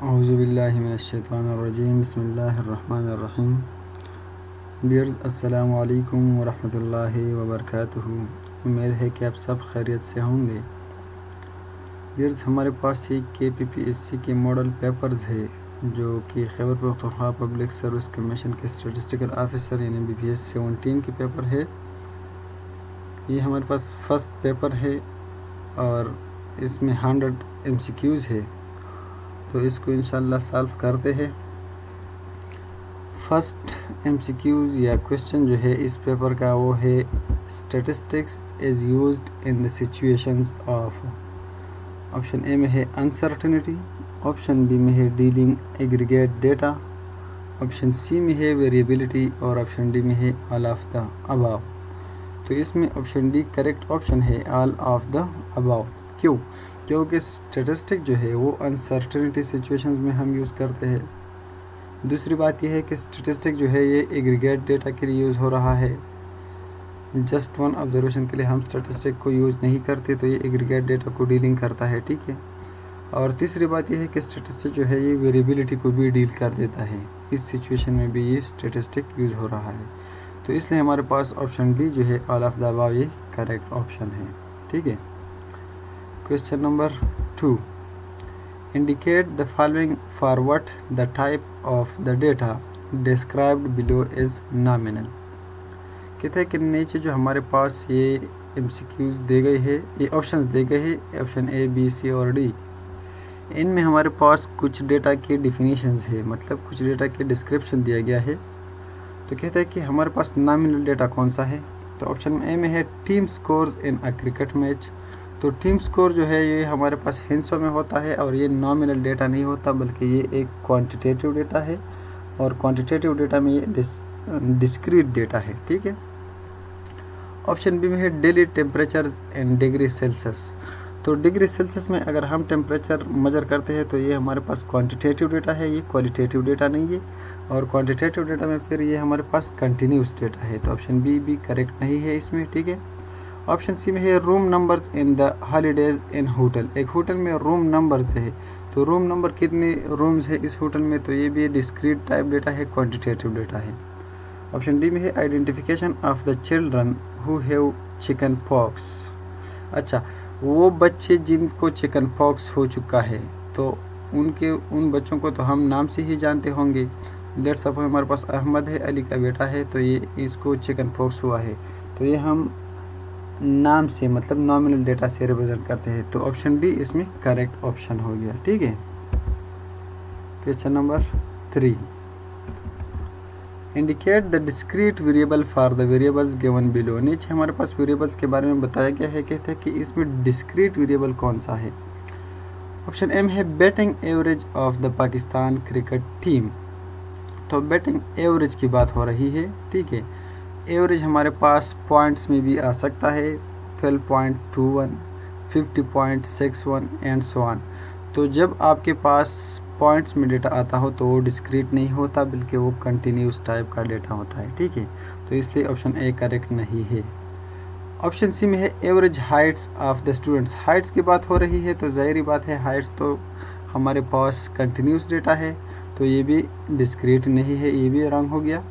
औज़ुबिल्लाहिमिनश्शैतानिर्रजीम बिस्मिल्लाहिर्रहमानिर्रहीम। डियर्स अस्सलामु अलैकुम वरहमतुल्लाहि वबरकातुहू। उम्मीद है कि आप सब खैरियत से होंगे। डियर्स, हमारे पास ये KPPSC के मॉडल पेपर्स है जो कि Khyber Pakhtunkhwa public service commission के स्टैटिस्टिकल ऑफिसर यानी BPS 17 के पेपर है। ये हमारे पास फर्स्ट पेपर है और इसमें 100 MCQs है, तो इसको इंशाल्लाह सॉल्व करते हैं। फर्स्ट MCQs या क्वेश्चन जो है इस पेपर का वो है statistics is used in the situations of. Option A में है अनसर्टेनिटी, ऑप्शन बी में है dealing aggregate data, option C में है वेरिएबिलिटी और ऑप्शन डी में है ऑल ऑफ द अबव। तो इसमें ऑप्शन डी करेक्ट ऑप्शन है, ऑल ऑफ द अबव। क्यों? क्योंकि स्टैटिस्टिक जो है वो अनसर्टेनिटी सिचुएशंस में हम यूज़ करते हैं। दूसरी बात यह है कि स्टैटिस्टिक जो है ये एग्रीगेट डेटा के लिए यूज़ हो रहा है, जस्ट वन ऑब्जर्वेशन के लिए हम स्टैटिस्टिक को यूज़ नहीं करते, तो ये एग्रीगेट डेटा को डीलिंग करता है, ठीक है। और तीसरी बात यह है कि स्टैटिस्टिक जो है ये वेरिएबिलिटी को भी डील कर देता है। इस सिचुएशन में भी ये स्टैटिस्टिक यूज़ हो रहा है, तो इसलिए हमारे पास ऑप्शन डी जो है ऑल ऑफ द अबव ये करेक्ट ऑप्शन है, ठीक है। Question number 2. Indicate the following for what the type of the data described below is nominal. कहते हैं कि नीचे जो हमारे पास ये MCQs दे गए हैं, ये ऑप्शंस दे गए हैं, ऑप्शन A, B, C और D। इनमें हमारे पास कुछ डेटा के डिफिनीशंस है, मतलब कुछ डेटा के डिस्क्रिप्शन दिया गया है। तो कहते हैं कि हमारे पास नॉमिनल डेटा कौन सा है। तो ऑप्शन A में है टीम स्कोर्स इन अ क्रिकेट मैच। तो टीम स्कोर जो है ये हमारे पास हिंसों में होता है और ये नॉमिनल डेटा नहीं होता, बल्कि ये एक क्वांटिटेटिव डेटा है और क्वांटिटेटिव डेटा में ये डिस्क्रीट डेटा है, ठीक है। ऑप्शन बी में है daily temperature in degree Celsius. तो डिग्री सेल्सियस में अगर हम टेम्परेचर मेजर करते हैं तो ये हमारे पास क्वांटिटेटिव डेटा है, ये क्वालिटेटिव डेटा नहीं है। और क्वांटिटेटिव डेटा में फिर ये हमारे पास कंटिन्यूस डेटा है, तो ऑप्शन बी भी करेक्ट नहीं है इसमें, ठीक है। ऑप्शन सी में है room numbers in the holidays in hotel. एक होटल में रूम नंबर्स है, तो रूम नंबर कितने रूम्स है इस होटल में, तो ये भी डिस्क्रीट टाइप डेटा है, क्वांटिटेटिव डेटा है। ऑप्शन डी में है identification of the children who have chicken pox. अच्छा, वो बच्चे जिनको चिकन पॉक्स हो चुका है, तो उन बच्चों को तो हम नाम से ही जानते होंगे। लेट्स सपोज हमारे पास अहमद है, अली का बेटा है, तो ये इसको चिकन पॉक्स हुआ है, तो ये हम नाम से मतलब नॉमिनल डेटा से रिप्रेजेंट करते हैं। तो ऑप्शन डी इसमें करेक्ट ऑप्शन हो गया, ठीक है। Question number 3. Indicate the discrete variable for the variables given below. नीचे हमारे पास वेरिएबल्स के बारे में बताया गया है, कहते हैं कि इसमें डिस्क्रीट वेरिएबल कौन सा है। ऑप्शन एम है batting average of the Pakistan cricket team. तो बैटिंग एवरेज की बात हो रही है, ठीक है। एवरेज हमारे पास पॉइंट्स में भी आ सकता है, 12.21, 50.61 एंड सो ऑन। तो जब आपके पास पॉइंट्स में डेटा आता हो तो वो डिस्क्रीट नहीं होता, बल्कि वो कंटिन्यूस टाइप का डेटा होता है, ठीक है। तो इसलिए ऑप्शन ए करेक्ट नहीं है। ऑप्शन सी में है average Heights of the students. Heights की बात हो रही है, तो ज़ाहिरी बात है हाइट्स तो हमारे पास कंटिन्यूस डेटा है, तो ये भी डिस्क्रीट नहीं है, ये भी रॉन्ग हो गया।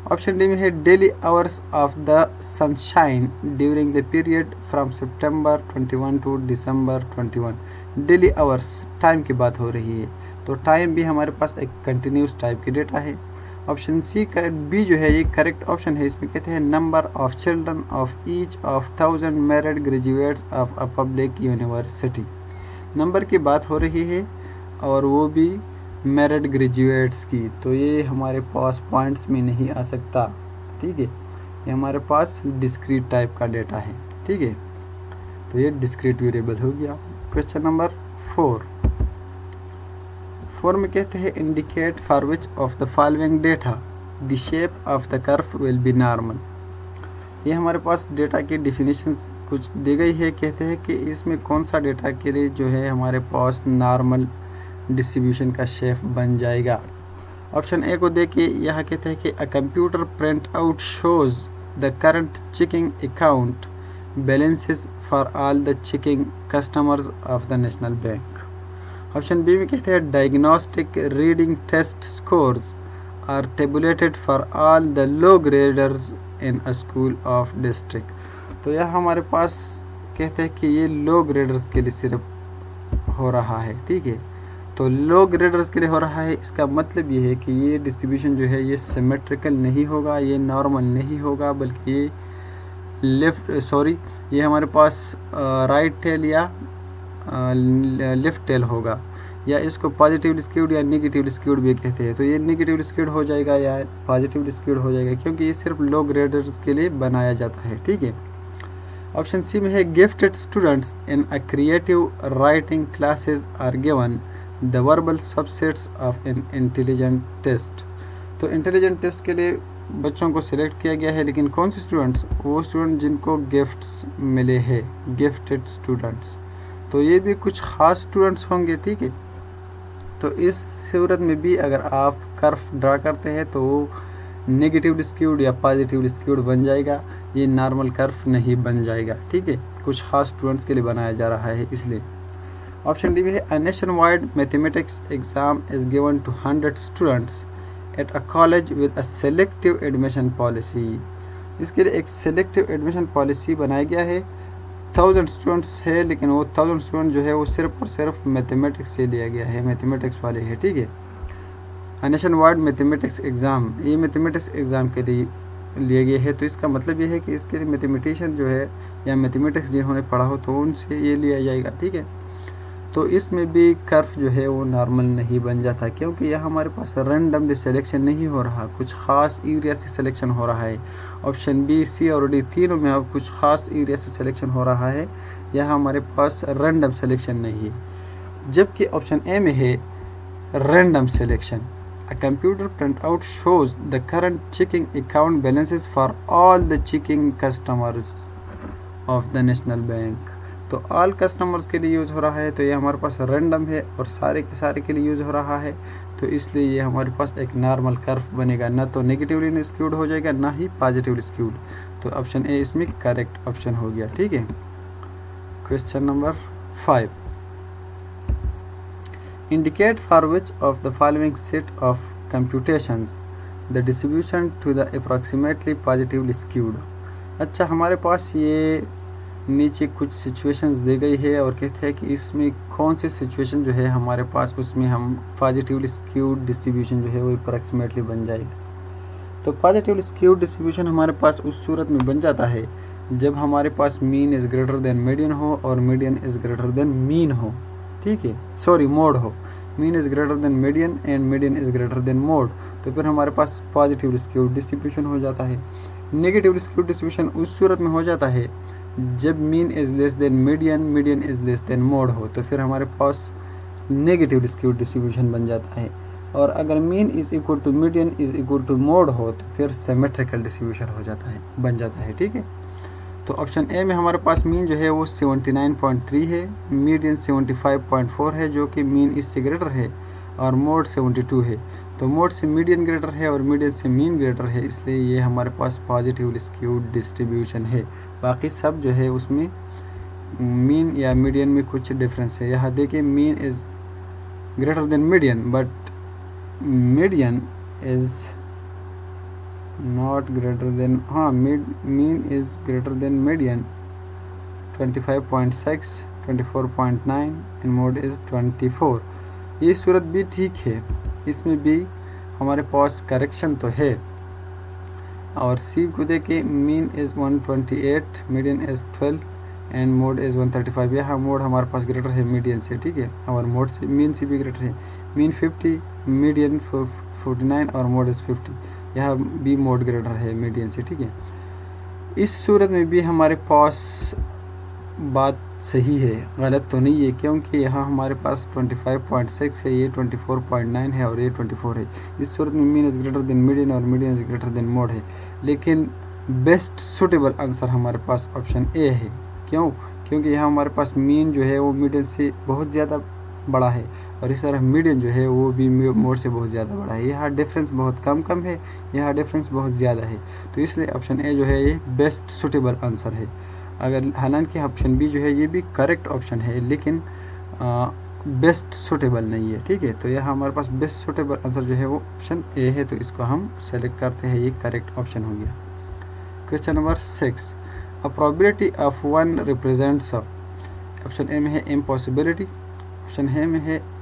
ऑप्शन डी में है daily hours of the sunshine during the period from September 21 to December 21। Daily hours time की बात हो रही है, तो टाइम भी हमारे पास एक कंटिन्यूस टाइप की डेटा है। ऑप्शन सी का बी जो है ये करेक्ट ऑप्शन है। इसमें कहते हैं number of children of each of 1000 married graduates of a public university. Number की बात हो रही है और वो भी मैरिड ग्रेजुएट्स की, तो ये हमारे पास पॉइंट्स में नहीं आ सकता, ठीक है। ये हमारे पास डिस्क्रीट टाइप का डेटा है, ठीक है। तो ये डिस्क्रीट वेरिएबल हो गया। क्वेश्चन नंबर 4 में कहते हैं indicate for which of the following data the shape of the curve will be normal. ये हमारे पास डेटा की डिफिनीशन कुछ दी गई है, कहते हैं कि इसमें कौन सा डेटा के लिए जो है हमारे पास नॉर्मल डिस्ट्रीब्यूशन का शेप बन जाएगा। ऑप्शन ए को देखिए, यहाँ कहते हैं कि a computer print out shows the current checking account balances for all the checking customers of the national bank. Option B में कहते हैं diagnostic reading test scores are tabulated for all the low graders in a school of district. तो यह हमारे पास कहते हैं कि ये लो ग्रेडर्स के लिए सिर्फ हो रहा है, ठीक है। तो लो ग्रेडर्स के लिए हो रहा है, इसका मतलब ये है कि ये डिस्ट्रीब्यूशन जो है ये सिमेट्रिकल नहीं होगा, ये नॉर्मल नहीं होगा, बल्कि ये ये हमारे पास राइट टेल या लेफ्ट टेल होगा, या इसको पॉजिटिव स्क्यूड या नेगेटिव स्क्यूड भी कहते हैं। तो ये नेगेटिव स्क्यूड हो जाएगा या पॉजिटिव स्क्यूड हो जाएगा, क्योंकि ये सिर्फ लो ग्रेडर्स के लिए बनाया जाता है, ठीक है। ऑप्शन सी में है gifted students in a creative writing classes are given the verbal subsets of an intelligent test. तो इंटेलिजेंट टेस्ट के लिए बच्चों को सिलेक्ट किया गया है, लेकिन कौन से स्टूडेंट्स? वो स्टूडेंट जिनको गिफ्ट्स मिले हैं, गिफ्टेड स्टूडेंट्स। तो ये भी कुछ ख़ास स्टूडेंट्स होंगे, ठीक है। तो इस सूरत में भी अगर आप कर्व ड्रा करते हैं तो वो नेगेटिव स्क्यूड या पॉजिटिव स्क्यूड बन जाएगा, ये नॉर्मल कर्व नहीं बन जाएगा, ठीक है। कुछ ख़ास स्टूडेंट्स के लिए बनाया जा रहा है इसलिए। ऑप्शन डी में है a nationwide mathematics exam is given to 100 students at a college with a selective admission policy. इसके लिए एक सेलेक्टिव एडमिशन पॉलिसी बनाया गया है। 1000 स्टूडेंट्स है, लेकिन वो 1000 स्टूडेंट जो है वो सिर्फ और सिर्फ मैथमेटिक्स से लिया गया है, मैथमेटिक्स वाले है, ठीक है। नेशन वाइड मैथमेटिक्स एग्ज़ाम, ये मैथमेटिक्स एग्ज़ाम के लिए लिए गए है। तो इसका मतलब ये है कि इसके लिए मैथमेटिशियन जो है या मैथमेटिक्स जिन्होंने पढ़ा हो तो उनसे ये लिया जाएगा, ठीक है। तो इसमें भी कर्व जो है वो नॉर्मल नहीं बन जाता, क्योंकि यह हमारे पास रैंडमली सिलेक्शन नहीं हो रहा, कुछ ख़ास एरिया से सिलेक्शन हो रहा है। ऑप्शन बी, सी और डी तीनों में अब कुछ ख़ास एरिया से सिलेक्शन हो रहा है, यह हमारे पास रैंडम सिलेक्शन नहीं है। जबकि ऑप्शन ए में है random selection. A computer printout shows the current checking account balances for all the checking customers of the National Bank। तो ऑल कस्टमर्स के लिए यूज़ हो रहा है, तो ये हमारे पास रैंडम है और सारे के सारे के लिए यूज़ हो रहा है। तो इसलिए ये हमारे पास एक नॉर्मल कर्व बनेगा, ना तो नेगेटिवली स्क्यूड हो जाएगा ना ही पॉजिटिवली स्क्यूड। तो ऑप्शन ए इसमें करेक्ट ऑप्शन हो गया, ठीक है। Question number 5, indicate for which of the following set of computations the distribution to the approximately positively skewed। अच्छा, हमारे पास ये नीचे कुछ सिचुएशंस दी गई है और कहते हैं कि इसमें कौन सी सिचुएशन जो है हमारे पास उसमें हम पॉजिटिवली स्क्यूड डिस्ट्रीब्यूशन जो है वो अप्रॉक्सीमेटली बन जाएगा। तो पॉजिटिवली स्क्यूड डिस्ट्रीब्यूशन हमारे पास उस सूरत में बन जाता है जब हमारे पास mean is greater than median हो और median is greater than mean हो, ठीक है, सॉरी मोड हो। Mean is greater than median and median is greater than mode, तो फिर हमारे पास पॉजिटिव स्क्यूड डिस्ट्रीब्यूशन हो जाता है। नेगेटिव स्क्यूड डिस्ट्रीब्यूशन उस सूरत में हो जाता है जब mean is less than median, median is less than mode हो, तो फिर हमारे पास नेगेटिव स्क्यूड डिस्ट्रीब्यूशन बन जाता है। और अगर mean is equal to median is equal to mode हो तो फिर सिमेट्रिकल डिस्ट्रीब्यूशन हो जाता है, बन जाता है, ठीक है। तो ऑप्शन ए में हमारे पास मीन जो है वो 79.3 है, मीडियन 75.4 है जो कि मीन इससे ग्रेटर है, और मोड 72 है। तो मोड से मीडियन ग्रेटर है और मीडियन से मीन ग्रेटर है, इसलिए ये हमारे पास पॉजिटिव स्क्यूड डिस्ट्रीब्यूशन है। बाकी सब जो है उसमें मीन या मीडियन में कुछ डिफरेंस है। यहाँ देखिए mean is greater than median, but median is not greater than mean is greater than median 25.6, 24.9 and mode is 24। ये सूरत भी ठीक है, इसमें भी हमारे पास करेक्शन तो है। और सी को देखे mean is 128, median is 12 and mode is 135। यहाँ मोड हमारे पास ग्रेटर है मीडियन से, ठीक है, और मोड से मीन से भी ग्रेटर है। मीन 50, मीडियन 49 और मोड इज़ 50, यहाँ भी मोड ग्रेटर है मीडियन से, ठीक है। इस सूरत में भी हमारे पास बात सही है, गलत तो नहीं है, क्योंकि यहाँ हमारे पास 25.6 है, ये 24.9 है और ये 24 है। इस सूरत में mean is greater than median और median is greater than mode है। लेकिन बेस्ट सूटेबल आंसर हमारे पास ऑप्शन ए है। क्यों? क्योंकि यहाँ हमारे पास मीन जो है वो मीडियन से बहुत ज़्यादा बड़ा है और इस तरह मीडियन जो है वो भी मोड से बहुत ज़्यादा बड़ा है। यहाँ डिफरेंस बहुत कम है, यहाँ डिफरेंस बहुत ज़्यादा है, तो इसलिए ऑप्शन ए जो है ये बेस्ट सूटेबल आंसर है। अगर हालांकि ऑप्शन बी जो है ये भी करेक्ट ऑप्शन है, लेकिन बेस्ट सूटेबल नहीं है, ठीक है। तो यह हमारे पास बेस्ट सूटेबल आंसर जो है वो ऑप्शन ए है, तो इसको हम सेलेक्ट करते हैं, ये करेक्ट ऑप्शन हो गया। Question number 6, a probability of one represents, option A में है इम्पॉसिबिलिटी,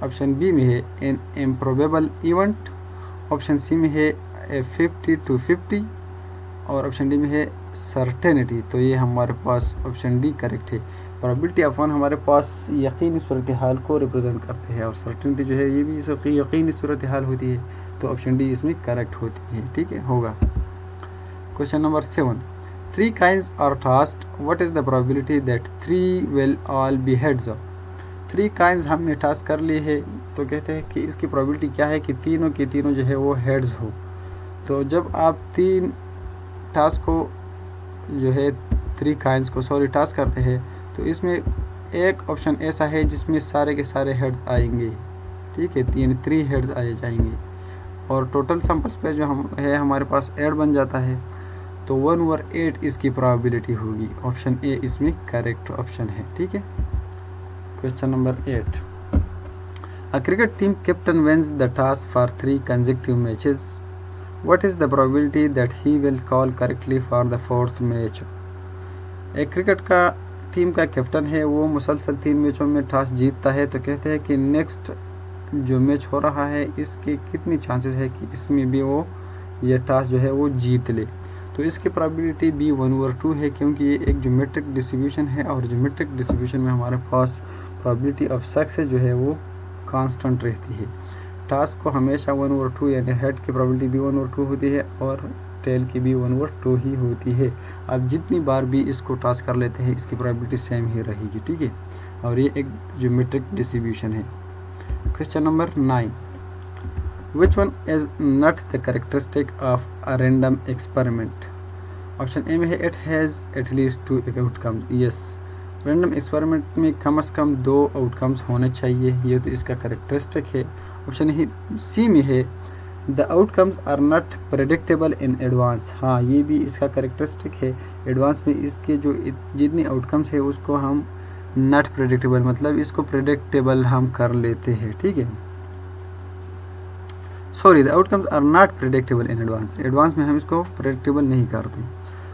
ऑप्शन बी में है an improbable event, option C में है 50 to 50 और ऑप्शन डी में है सर्टेनिटी। तो ये हमारे पास ऑप्शन डी करेक्ट है। प्रोबेबिलिटी ऑफ वन हमारे पास यकीनी सूरत हाल को रिप्रेजेंट करते हैं और सर्टेनिटी जो है ये भी यकीनी सूरत हाल होती है, तो ऑप्शन डी इसमें करेक्ट होती है, ठीक है, होगा। Question number 7, 3 coins are tossed, what is the probability that 3 will all be heads of. 3 coins हमने टास्क कर लिए है, तो कहते हैं कि इसकी प्रोबेबिलिटी क्या है कि तीनों के तीनों जो है वो हेड्स हो। तो जब आप 3 टास्क को जो है 3 काइंस को टास्क करते हैं, तो इसमें एक ऑप्शन ऐसा है जिसमें सारे के सारे हेड्स आएंगे, ठीक है, 3 हेड्स आए जाएंगे और टोटल सैंपल्स पे जो हम है हमारे पास 8 बन जाता है, तो 1/8 इसकी प्रोबेबिलिटी होगी। ऑप्शन ए इसमें करेक्ट ऑप्शन है, ठीक है। Question number 8, a cricket team captain wins the toss for 3 consecutive matches, what is the probability that he will call correctly for the 4th match. एक क्रिकेट का team का captain है, वो मुसलसल 3 मैचों में टॉस जीतता है, तो कहते हैं कि नेक्स्ट जो मैच हो रहा है इसके कितनी चांसेस है कि इसमें भी वो ये टॉस जो है वो जीत ले। तो इसकी प्रोबेबिलिटी भी 1/2 है, क्योंकि ये एक ज्योमेट्रिक डिस्ट्रीब्यूशन है और ज्योमेट्रिक डिस्ट्रीब्यूशन में हमारे पास प्रोबेबिलिटी ऑफ सक्सेस जो है वो कांस्टेंट रहती है। टास्क को हमेशा 1/2 यानी हेड की प्रोबेबिलिटी भी 1/2 होती है और टेल की भी 1/2 ही होती है। आप जितनी बार भी इसको टास्क कर लेते हैं इसकी प्रोबेबिलिटी सेम ही रहेगी, ठीक है, और ये एक ज्योमेट्रिक डिस्ट्रीब्यूशन है। Question number 9, which one is not the characteristic of a random experiment. Option A में है it has at least 2 outcomes. Yes, random experiment में कम से कम 2 आउटकम्स होने चाहिए, ये तो इसका कैरेक्टरिस्टिक है। ऑप्शन ही सी में है the outcomes are not predictable in advance. हाँ, ये भी इसका कैरेक्टरिस्टिक है। एडवांस में इसके जो जितनी आउटकम्स है उसको हम नॉट प्रेडिक्टेबल, मतलब इसको प्रेडिक्टेबल हम कर लेते हैं, ठीक है। Sorry, the outcomes are not predictable in advance, advance में हम इसको प्रेडिक्टेबल नहीं करते।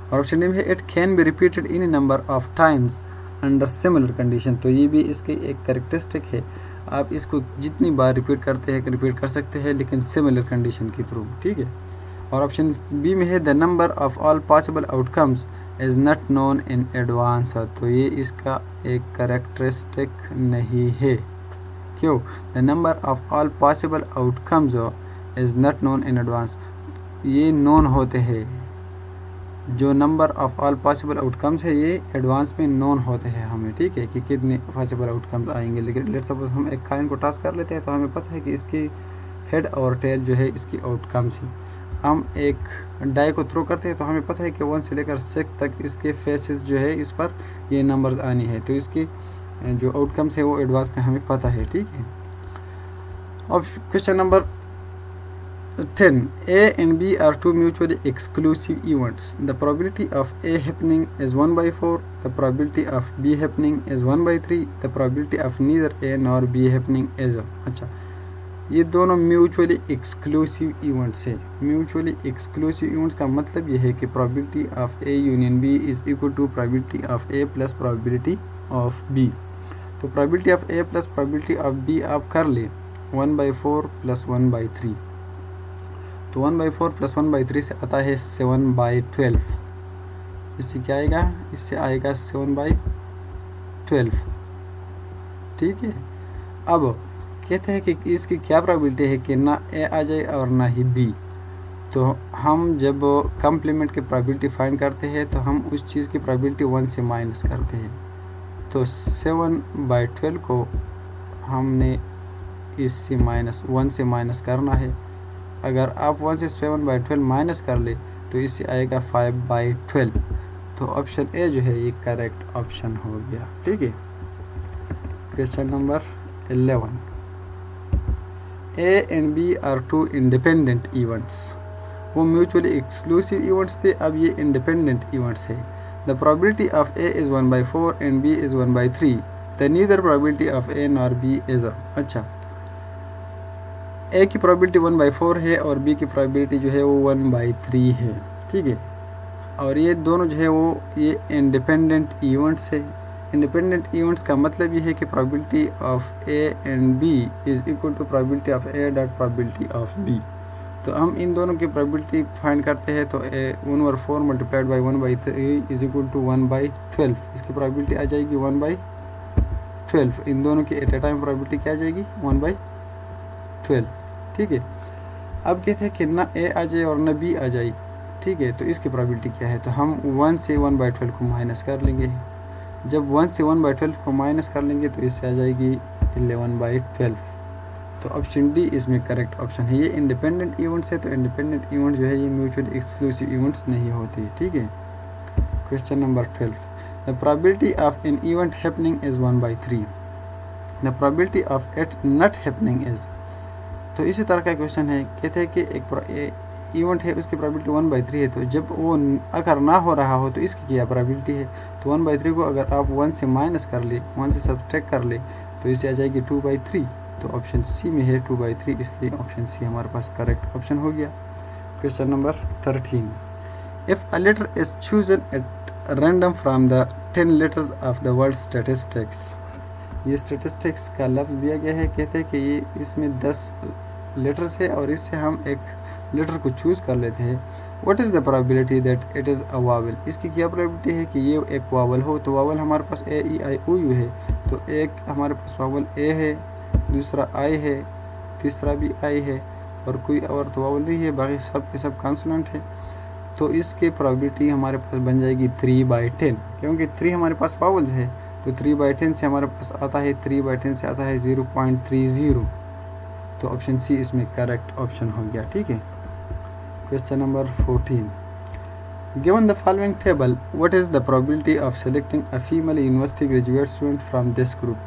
और ऑप्शन डी में है it can be repeated in number of times under similar condition. तो ये भी इसकी एक कैरेक्टरिस्टिक है, आप इसको जितनी बार रिपीट करते हैं रिपीट कर सकते हैं, लेकिन सिमिलर कंडीशन के थ्रू, ठीक है। और ऑप्शन बी में है the number of all possible outcomes is not known in advance. तो ये इसका एक कैरेक्टरिस्टिक नहीं है, क्यों? The number of all possible outcomes is not known in advance, ये नोन होते हैं। जो number of all possible outcomes है ये एडवांस में नोन होते हैं हमें, ठीक है, कि कितने पॉसिबल आउटकम्स आएंगे। लेकिन लेट्स सपोज हम एक काइन को टास्क कर लेते हैं तो हमें पता है कि इसकी हेड और टेल जो है इसकी आउटकम्स ही। हम एक डाई को थ्रो करते हैं तो हमें पता है कि 1 से लेकर 6 तक इसके फेसेस जो है इस पर ये नंबर्स आनी है, तो इसकी जो आउटकम्स है वो एडवांस में हमें पता है, ठीक है। अब question number 10, A and B are 2 mutually exclusive events. The probability of A happening is 1/4. The probability of B happening is 1/3. The probability of neither A nor B happening is अच्छा, ये दोनों म्यूचुअली एक्सक्लूसिव इवेंट्स है। Mutually exclusive events का मतलब ये है कि probability of A union B is equal to probability of A plus probability of B। तो probability of A plus probability of B आप कर ले 1/4 plus 1/3, तो 1/4 प्लस 1/3 से आता है 7/12। इससे क्या आएगा? इससे आएगा 7/12, ठीक है। अब कहते हैं कि इसकी क्या प्रोबेबिलिटी है कि ना ए आ जाए और ना ही बी। तो हम जब कम्प्लीमेंट की प्रोबेबिलिटी फाइंड करते हैं तो हम उस चीज़ की प्रोबेबिलिटी 1 से माइनस करते हैं। तो 7/12 को हमने इससे -1 से माइनस करना है। अगर आप 1 से 7/12 माइनस कर ले तो इससे आएगा 5/12। तो ऑप्शन ए जो है ये करेक्ट ऑप्शन हो गया, ठीक है। Question number 11, A and B are 2 independent events. वो म्यूचुअली एक्सक्लूसिव इवेंट्स थे, अब ये इंडिपेंडेंट इवेंट्स है। The probability of A is 1/4 and B is 1/3। The neither probability of A nor B is. अच्छा, ए की प्रोबेबिलिटी 1/4 है और B की प्रोबेबिलिटी जो है वो 1/3 है, ठीक है। और ये दोनों जो है वो ये इंडिपेंडेंट इवेंट्स है। इंडिपेंडेंट इवेंट्स का मतलब ये है कि probability of A and B is equal to probability of A dot probability of B. तो हम इन दोनों की प्रोबेबिलिटी फाइंड करते हैं, तो 1/4 multiplied by 1/3 is equal to 1/12। इसकी प्रोबेबिलिटी आ जाएगी 1/12। इन दोनों की एट ए टाइम प्रोबेबिलिटी क्या आ जाएगी 1/12, ठीक है। अब कहते हैं कि ना ए आ जाए और ना बी आ जाए, ठीक है। तो इसकी प्रोबेबिलिटी क्या है, तो हम 1 से 1/12 को माइनस कर लेंगे। जब 1 से 1/12 को माइनस कर लेंगे तो इससे आ जाएगी 11/12। तो ऑप्शन डी इसमें करेक्ट ऑप्शन है। ये इंडिपेंडेंट इवेंट्स है, तो इंडिपेंडेंट इवेंट जो है ये म्यूचुअल एक्सक्लूसिव इवेंट्स नहीं होते, ठीक है। Question number 12, the probability of an event happening is 1/3, the probability of it not happening is. तो इसी तरह का क्वेश्चन है, कहते हैं कि एक इवेंट है उसकी प्रोबेबिलिटी 1/3 है, तो जब वो अगर ना हो रहा हो तो इसकी क्या प्रोबेबिलिटी है, तो 1/3 को अगर आप 1 से माइनस कर ले, 1 से सब्सट्रैक्ट कर ले, तो इससे आ जाएगी 2/3। तो ऑप्शन सी में है 2/3, इसलिए ऑप्शन सी हमारे पास करेक्ट ऑप्शन हो गया। Question number 13, if a letter is chosen at random from the 10 letters of the word statistics. ये स्टैटिस्टिक्स का लफ्ज़ दिया गया है, कहते हैं कि ये इसमें 10 लेटर्स है और इससे हम एक लेटर को चूज़ कर लेते हैं। What is the probability that it is a vowel. इसकी क्या प्रोबेबिलिटी है कि ये एक वावल हो। तो वावल हमारे पास ए ई आई ओ यू है, तो एक हमारे पास वावल ए है, दूसरा आई है, तीसरा भी आई है और कोई और तो वावल नहीं है, बाकी सब के सब कॉन्सोनेंट है। तो इसकी प्रोबेबिलिटी हमारे पास बन जाएगी 3/10, क्योंकि 3 हमारे पास वावल्स है, तो 3/10 से हमारे पास आता है 3/10 से आता है 0.30। तो ऑप्शन सी इसमें करेक्ट ऑप्शन हो गया, ठीक है। Question number 14, given the following table what is the probability of selecting a female university graduate student from this group.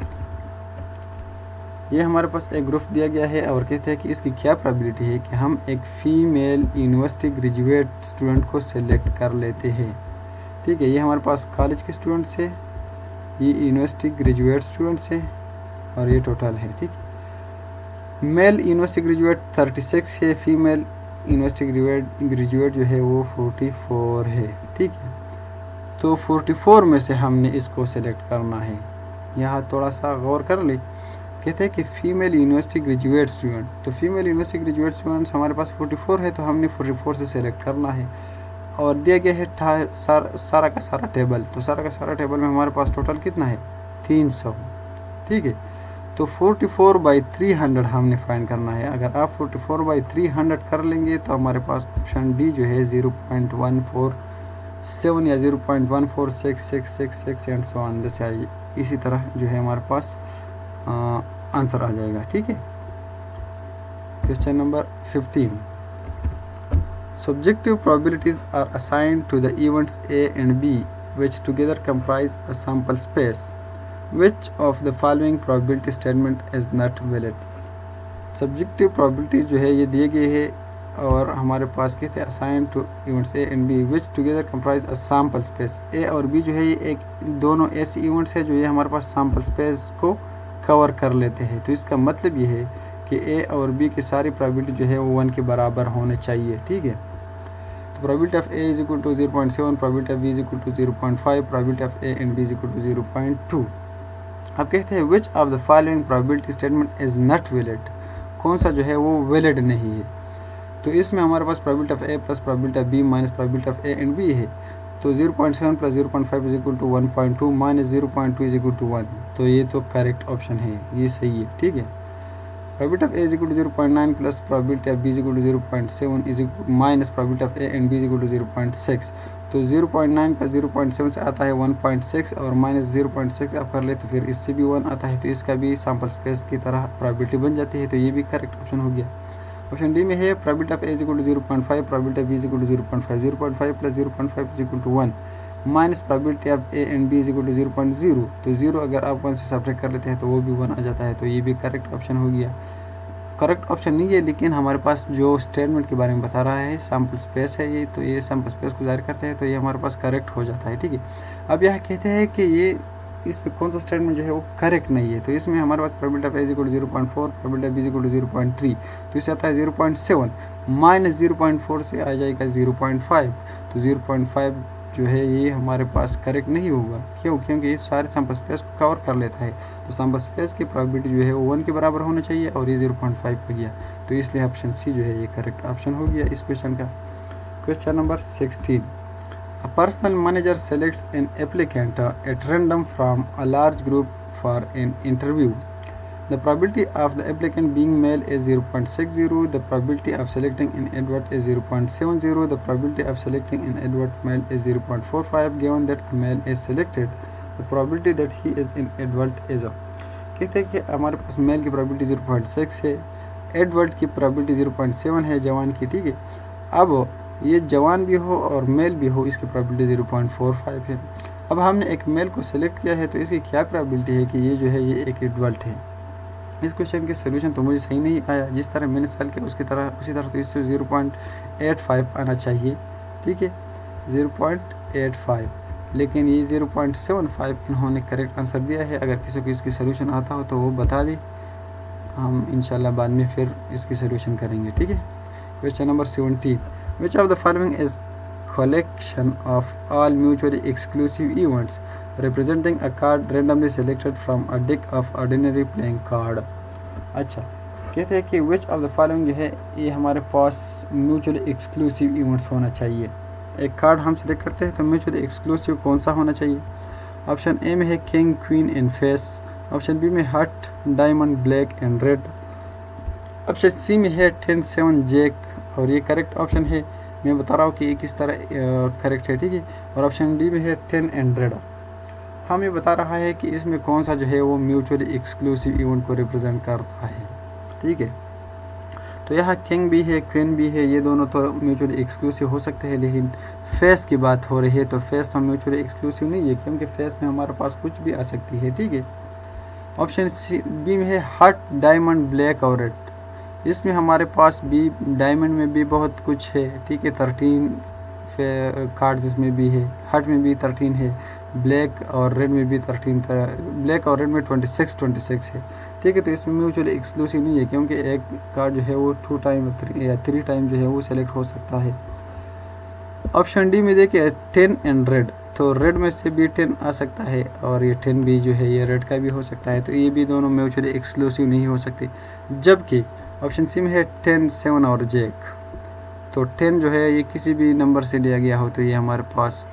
ये हमारे पास एक ग्रुप दिया गया है और कहते हैं कि इसकी क्या प्रोबेबिलिटी है कि हम एक फ़ीमेल यूनिवर्सिटी ग्रेजुएट स्टूडेंट को सिलेक्ट कर लेते हैं, ठीक है। ये हमारे पास कॉलेज के स्टूडेंट्स है, ये यूनिवर्सिटी ग्रेजुएट स्टूडेंट्स है और ये टोटल है, ठीक है। मेल यूनिवर्सिटी ग्रेजुएट 36 है, फीमेल यूनिवर्सिटी ग्रेजुएट जो है वो 44 है, ठीक है। तो 44 में से हमने इसको सिलेक्ट करना है। यहाँ थोड़ा सा गौर कर ले, कहते हैं कि फ़ीमेल यूनिवर्सिटी ग्रेजुएट स्टूडेंट, तो फीमेल यूनिवर्सिटी ग्रेजुएट स्टूडेंट्स हमारे पास 44 है, तो हमने 44 से सिलेक्ट करना है। और दिया गया है सारा का सारा टेबल, तो सारा का सारा टेबल में हमारे पास टोटल कितना है 300, ठीक है। तो 44/300 हमने फाइंड करना है। अगर आप 44/300 कर लेंगे तो हमारे पास ऑप्शन डी जो है 0.147 या 0.146666 एंड सो ऑन जैसे आइए, इसी तरह जो है हमारे पास आंसर आ जाएगा, ठीक है। Question number 15, subjective probabilities are assigned to the events A and B which together comprise a sample space. Which of the following probability statement is not valid? Subjective probabilities जो है ये दिए गए है और हमारे पास कहते हैं assigned to events A and B which together comprise a sample space. A और B जो है ये एक दोनों ऐसी events है जो ये हमारे पास sample space को कवर कर लेते हैं। तो इसका मतलब ये है कि A और B की सारी probability जो है वो 1 के बराबर होने चाहिए, ठीक है। Probability of A is equal to 0.7, probability of B is equal to 0.5, probability of A and B is equal to 0.2. अब कहते हैं which of the following probability statement is not valid, कौन सा जो है वो valid नहीं है। तो इसमें हमारे पास probability of A plus probability of B minus probability of A and B है। तो 0.7 plus 0.5 is equal to 1.2 minus 0.2 is equal to 1। तो ये तो करेक्ट ऑप्शन है, ये सही है, ठीक है। Probability of A is equal to 0.9 plus probability of B is equal to 0.7 is equal minus probability of A and B is equal to 0.6। तो 0.9 plus 0.7 से आता है 1.6 और माइनस 0.6 आप कर ले तो फिर इससे भी 1 आता है, तो इसका भी सैम्पल स्पेस की तरह प्रोबेबिलिटी बन जाती है। तो ये भी करेक्ट ऑप्शन हो गया। ऑप्शन डी में है probability of A is equal to 0.5, probability of B is equal to 0.5, 0.5 plus 0.5 is equal to 1 minus probability of A and B is equal to 0.0। तो 0 अगर आप 1 से सब्ट्रैक्ट कर लेते हैं तो वो भी 1 आ जाता है। तो ये भी करेक्ट ऑप्शन हो गया। करेक्ट ऑप्शन नहीं है, लेकिन हमारे पास जो स्टेटमेंट के बारे में बता रहा है सैम्पल स्पेस है ये, तो ये सैम्पल स्पेस को जाहिर करते हैं, तो ये हमारे पास करेक्ट हो जाता है, ठीक है। अब यह कहते हैं कि ये इसमें कौन सा स्टेटमेंट जो है वो करेक्ट नहीं है। तो इसमें हमारे पास probability of A is equal to 0.4, probability of B is equal to 0.3, तो इससे आता है 0.7 माइनस 0.4 से आ जाएगा 0.5। तो 0.5 जो है ये हमारे पास करेक्ट नहीं होगा। क्यों? क्योंकि ये सारे सैम्पल स्पेस को कवर कर लेता है। तो सैम्पल स्पेस की प्रोबेबिलिटी जो है वो 1 के बराबर होना चाहिए और ये 0.5 हो गया। तो इसलिए ऑप्शन सी जो है ये करेक्ट ऑप्शन हो गया इस क्वेश्चन का। Question number 16, a personal manager selects an applicant at random from a large group for an interview. The probability of the applicant being male is 0.60, the probability of selecting an advert is 0.70, the probability of selecting an advert male is 0.45. Given that a male is selected, the probability that he is in advert is कहते हैं कि हमारे पास mail की probability 0.6 है, advert की probability 0.7 है जवान की, ठीक है। अब ये जवान भी हो और मेल भी हो, इसकी प्रोबेबिलिटी 0.45 है। अब हमने एक मेल को सिलेक्ट किया है तो इसकी क्या प्रोबेबिलिटी है कि ये जो है ये एक एडल्ट है। इस क्वेश्चन के सोल्यूशन तो मुझे सही नहीं आया, जिस तरह मैंने सॉल्व किया उसी तरह तो इससे 0.85 आना चाहिए, ठीक है, 0.85, लेकिन ये 0.75 इन्होंने करेक्ट आंसर दिया है। अगर किसी को इसकी सोल्यूशन आता हो तो वो बता दे, हम इंशाल्लाह बाद में फिर इसकी सोल्यूशन करेंगे, ठीक है। Question number 17, which of the following is collection of all mutually exclusive events representing a card randomly selected from a deck of ordinary playing card। अच्छा, कहते हैं कि which of the following जो है ये हमारे पास mutually exclusive events होना चाहिए। एक कार्ड हम सिलेक्ट करते हैं तो mutually exclusive कौन सा होना चाहिए। ऑप्शन ए में है king queen and face, option B में heart diamond black and red, option C में है 10 7 जैक और ये करेक्ट ऑप्शन है। मैं बता रहा हूँ कि ये किस तरह करेक्ट है, ठीक है। और ऑप्शन डी में है 10 एंड रेड। हम ये बता रहा है कि इसमें कौन सा जो है वो म्यूचुअली एक्सक्लूसिव इवेंट को रिप्रेजेंट करता है, ठीक है। तो यहाँ किंग भी है क्वीन भी है, ये दोनों तो म्यूचुअली एक्सक्लूसिव हो सकते हैं, लेकिन फेस की बात हो रही है तो फेस तो म्यूचुअली एक्सक्लूसिव नहीं है, क्योंकि फेस में हमारे पास कुछ भी आ सकती है, ठीक है। ऑप्शन सी बी में है हार्ट डायमंड ब्लैक और रेड, इसमें हमारे पास भी डायमंड में भी बहुत कुछ है, ठीक है, 13 कार्ड्स इसमें भी है, हार्ट में भी 13 है, ब्लैक और रेड में भी 13, ब्लैक और रेड में 26 है, ठीक है। तो इसमें म्यूचुअली एक्सक्लूसिव नहीं है, क्योंकि एक कार्ड जो है वो 2 टाइम या 3 टाइम जो है वो सेलेक्ट हो सकता है। ऑप्शन डी में देखिए 10 एंड रेड, तो रेड में से भी 10 आ सकता है और ये 10 भी जो है ये रेड का भी हो सकता है, तो ये भी दोनों म्यूचुअली एक्सक्लूसिव नहीं हो सकते। जबकि ऑप्शन सी में है 10 7 और जैक, तो 10 जो है ये किसी भी नंबर से लिया गया हो तो ये हमारे पास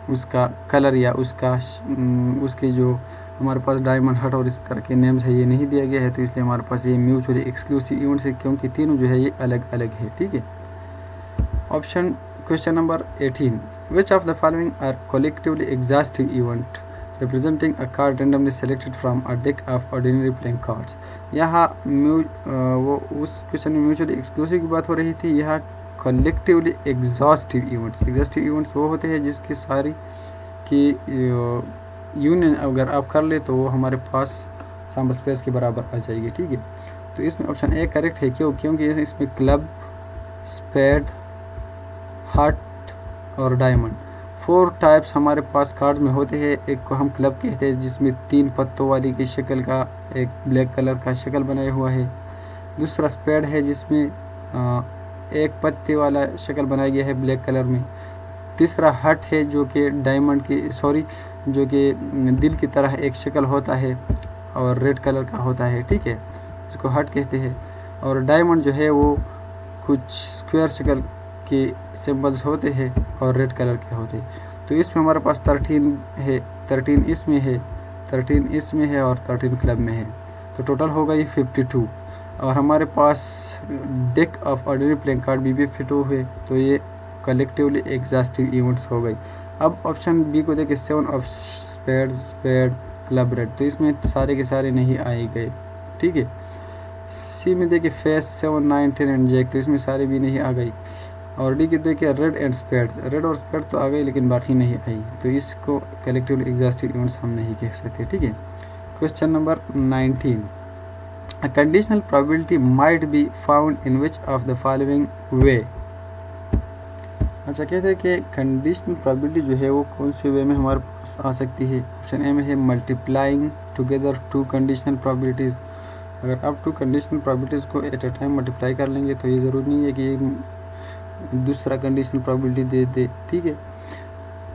उसका कलर या उसके जो हमारे पास डायमंड हट और इस तरह के नेम्स है ये नहीं दिया गया है, तो इसलिए हमारे पास ये म्यूचुअली एक्सक्लूसिव इवेंट्स है, क्योंकि तीनों जो है ये अलग अलग है, ठीक है। Option question number 18, which of the following are collectively exhaustive event representing a card randomly selected from a deck of ordinary playing cards. यहाँ वो उस क्वेश्चन में म्यूचुअली एक्सक्लूसिव की बात हो रही थी, यहाँ कलेक्टिवली एग्जॉस्टिव इवेंट्स वो होते हैं जिसकी सारी की यूनियन अगर आप कर ले तो वो हमारे पास सैम्पल स्पेस के बराबर आ जाएगी, ठीक है। तो इसमें ऑप्शन ए करेक्ट है, क्योंकि इसमें क्लब, स्पेड, हार्ट और डायमंड 4 टाइप्स हमारे पास कार्ड में होते हैं। एक को हम क्लब कहते हैं जिसमें 3 पत्तों वाली की शक्ल का एक ब्लैक कलर का शक्ल बनाया हुआ है। दूसरा स्पेड है जिसमें एक पत्ते वाला शक्ल बनाया गया है ब्लैक कलर में। तीसरा हार्ट है जो कि जो कि दिल की तरह एक शक्ल होता है और रेड कलर का होता है, ठीक है, इसको हार्ट कहते हैं। और डायमंड जो है वो कुछ स्क्वायर शक्ल के सिंबल्स होते हैं और रेड कलर के होते हैं। तो इसमें हमारे पास 13 है, 13 इसमें है, 13 इसमें है और 13 क्लब में है, तो टोटल होगा ये 52। और हमारे पास deck of ordinary playing card भी 52 है, तो ये कलेक्टिवली एग्जॉस्टिव इवेंट्स हो गई। अब ऑप्शन बी को देखिए 7 ऑफ स्पेड क्लब रेड, तो इसमें सारे के सारे नहीं आए गए, ठीक है। सी में देखिए फेस 7 9 10 एंड जैक, तो इसमें सारे भी नहीं आ गई। और डी के देखिए रेड एंड स्पेड, रेड और स्पेड तो आ गई लेकिन बाकी नहीं आई, तो इसको कलेक्टिवली एग्जॉस्टिव इवेंट्स हम नहीं कह सकते, ठीक है। Question number 19, a conditional probability might be found in which of the following way। अच्छा, कहते हैं कि कंडीशनल प्रोबेबिलिटी जो है वो कौन से वे में हमारे पास आ सकती है। ऑप्शन ए में है multiplying together two conditional probabilities. अगर आप टू कंडीशनल प्रोबेबिलिटीज़ को एट अ टाइम मल्टीप्लाई कर लेंगे तो ये ज़रूरी नहीं है कि ये दूसरा कंडीशनल प्रोबेबिलिटी दे दे, ठीक है।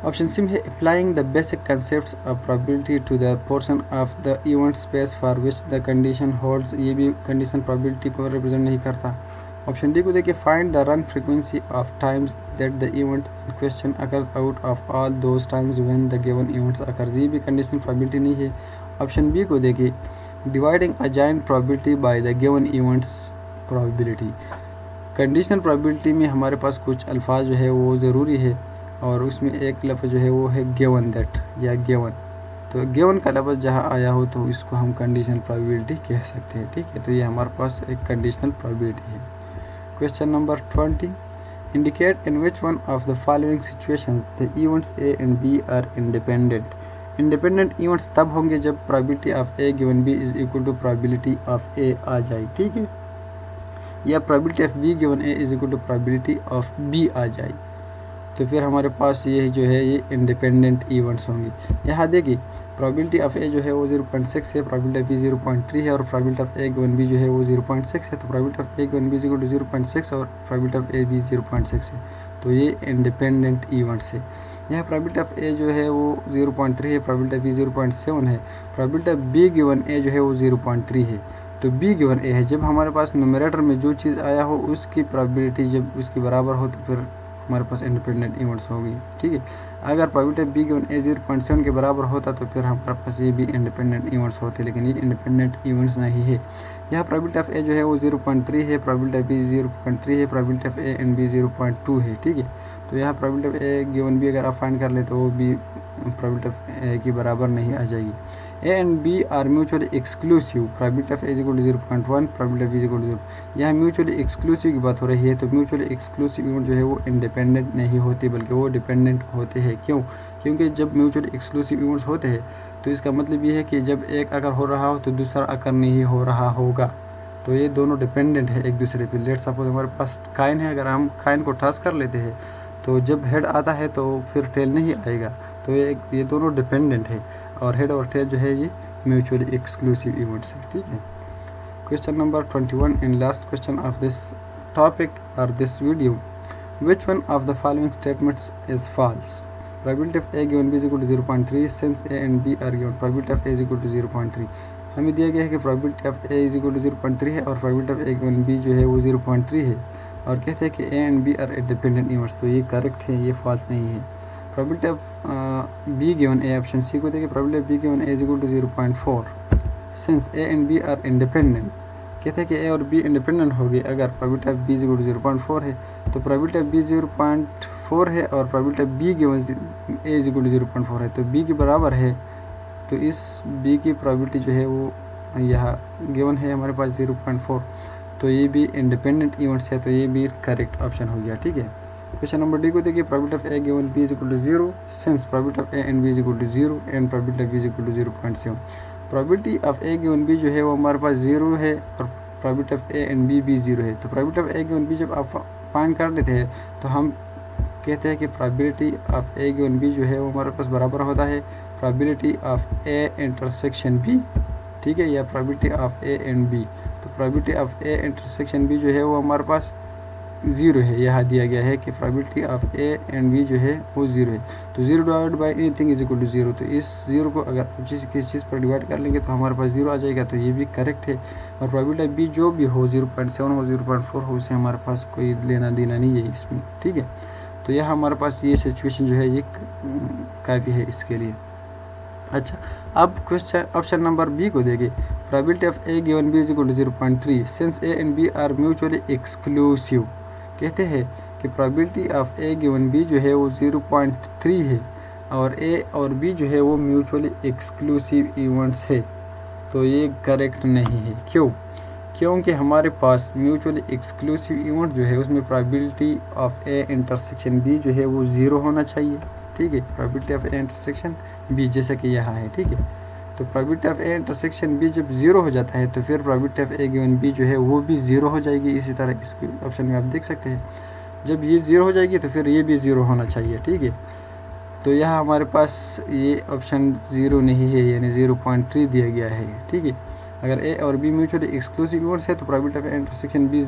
ऑप्शन सी में है applying the basic concepts of probability to the portion of the event space for which the condition holds. ये भी कंडीशन प्रोबेबिलिटी को रिप्रेजेंट नहीं करता। ऑप्शन डी को देखिए find the run frequency of times that the event in question occurs out of all those times when the given events occurs. ये भी conditional probability नहीं है। ऑप्शन बी को देखिए dividing a joint probability by the given events probability. Conditional probability में हमारे पास कुछ अल्फाज जो है वो ज़रूरी है और उसमें एक लफ्ज़ जो है वो है गिवन दैट या गिवन। तो गिवन का लफ्ज़ जहाँ आया हो तो इसको हम कंडीशनल प्रोबेबिलिटी कह सकते हैं, ठीक है। तो ये हमारे पास एक कंडीशनल प्रोबेबिलिटी है। Question number 20, indicate in which one of the following situations the events A and B are independent. Independent events तब होंगे जब probability of A given B is equal to probability of A आ जाए, ठीक है, या probability of B given A is equal to probability of B आ जाए। तो फिर हमारे पास ये जो है ये इंडिपेंडेंट इवेंट्स होंगे। यहाँ देखिए प्रोबेबिलिटी ऑफ ए जो है वो 0.6 है, प्रोबेबिलिटी ऑफ बी 0.3 है और probability of A given B जो है वो 0.6 है। तो probability of A given B equal to 0.6 और प्रोबेबिलिटी ऑफ ए बी 0.6 है। तो ये इंडिपेंडेंट इवेंट्स है। यहाँ प्रोबेबिलिटी ऑफ ए जो है वो 0.3 है, प्रोबेबिलिटी ऑफ बी 0.7 है, प्रोबेबिलिटी ऑफ बी गिवन ए जो है वो 0.3 है। तो बी गिवन ए है। जब हमारे पास न्यूमरेटर में जो चीज़ आया हो उसकी प्रोबेबिलिटी जब उसके बराबर हो तो फिर हमारे पास इंडिपेंडेंट इवेंट्स होगी, ठीक है। अगर प्रोबेबिलिटी बी गिवन ए 0.7 के बराबर होता तो फिर हमारे पास ये भी इंडिपेंडेंट इवेंट्स होते, लेकिन ये इंडिपेंडेंट इवेंट्स नहीं है। यहाँ प्रोबेबिलिटी ऑफ ए जो है वो 0.3 है, प्रोबेबिलिटी ऑफ बी 0.3 है, probability of A and B 0.2 है, ठीक है। तो यहाँ probability of A given B अगर आप फाइंड कर ले तो वो भी प्रोबेबिलिटी ऑफ ए के बराबर नहीं आ जाएगी। A and B are mutually exclusive, probability of A is equal to 0.1, probability of B is equal to 0। यहाँ म्यूचुअली एक्सक्लूसिव की बात हो रही है। तो म्यूचुअली एक्सक्लूसिव इवेंट जो है वो इंडिपेंडेंट नहीं होती बल्कि वो डिपेंडेंट होते हैं। क्यों? क्योंकि जब म्यूचुअली एक्सक्लूसिव इवेंट्स होते हैं तो इसका मतलब ये है कि जब एक अगर हो रहा हो तो दूसरा अगर नहीं हो रहा होगा। तो ये दोनों डिपेंडेंट है एक दूसरे पे। लेट्स सपोज हमारे पास काइन है, अगर हम काइन को टॉस कर लेते हैं तो जब हेड आता है तो फिर टेल नहीं आएगा। तो ये दोनों डिपेंडेंट है और हेड और टेल जो है ये म्यूचुअली एक्सक्लूसिव इवेंट्स है, ठीक है। Question number 21 and last question of this topic और this video, which one of the following statements is false. Probability of A given B is equal to 0.3 since A and B are given, probability of A is equal to 0.3। हमें दिया गया है कि probability of A is equal to 0.3 है और probability of A given B जो है वो 0.3 है और कहते हैं कि A and B are independent events. तो ये करेक्ट है, ये फॉल्स नहीं है। Probability of B given A, option C को देखिए probability of B given A is equal to 0.4 since A and B are independent. कहते हैं कि ए और बी इंडिपेंडेंट होगी अगर probability of B is equal to 0.4 है। तो प्रोबेबिलिटी ऑफ बी 0.4 है और probability of B given A is equal to 0.4 है, तो बी के बराबर है। तो इस बी की प्रोबेबिलिटी जो है वो यहाँ गिवन है हमारे पास 0.4, तो ये भी इंडिपेंडेंट इवेंट्स है। तो ये भी करेक्ट ऑप्शन हो गया, ठीक है। क्वेश्चन नंबर डी को देखिए probability of A given B is equal to 0 since probability of A and B is equal to 0 and probability of B is equal to 0.7। Probability of A given B जो है वो हमारे पास 0 है और probability of A and B भी 0 है। तो probability of A given B जब आप फाइंड कर लेते हैं तो हम कहते हैं कि probability of A given B जो है वो हमारे पास बराबर होता है probability of A intersection B, ठीक है, या probability of A and B. तो probability of A intersection B जो है वो हमारे पास 0 है। यहाँ दिया गया है कि probability of A and B जो है वो 0 है। तो 0 divide by anything is equal to 0। तो इस 0 को अगर आप किसी चीज़ पर डिवाइड कर लेंगे तो हमारे पास 0 आ जाएगा। तो ये भी करेक्ट है। और प्रोबेबिलिटी ऑफ बी जो भी हो 0.7 हो 0.4 हो उससे हमारे पास कोई लेना देना नहीं है इसमें, ठीक है। तो यह हमारे पास ये सिचुएशन जो है ये काफ़ी है इसके लिए। अच्छा, अब क्वेश्चन ऑप्शन नंबर बी को देखिए probability of A given B is equal to 0.3 since A and B are mutually exclusive. कहते हैं कि probability of A given B जो है वो 0.3 है और ए और बी जो है वो म्यूचुअली एक्सक्लूसिव इवेंट्स है। तो ये करेक्ट नहीं है। क्यों? क्योंकि हमारे पास म्यूचुअली एक्सक्लूसिव इवेंट जो है उसमें probability of A intersection B जो है वो 0 होना चाहिए, ठीक है। Probability of A intersection B जैसा कि यहाँ है, ठीक है। तो probability of A intersection B जब 0 हो जाता है तो फिर probability of A given B जो है वो भी 0 हो जाएगी। इसी तरह इसके ऑप्शन में आप देख सकते हैं जब ये 0 हो जाएगी तो फिर ये भी 0 होना चाहिए, ठीक है। तो यहाँ हमारे पास ये ऑप्शन 0 नहीं है, यानी 0.3 दिया गया है, ठीक है। अगर ए और बी म्यूचुअली एक्सक्लूसिव इवेंट्स है तो प्रोबेबिलिटी ऑफ इंटरसेक्शन बी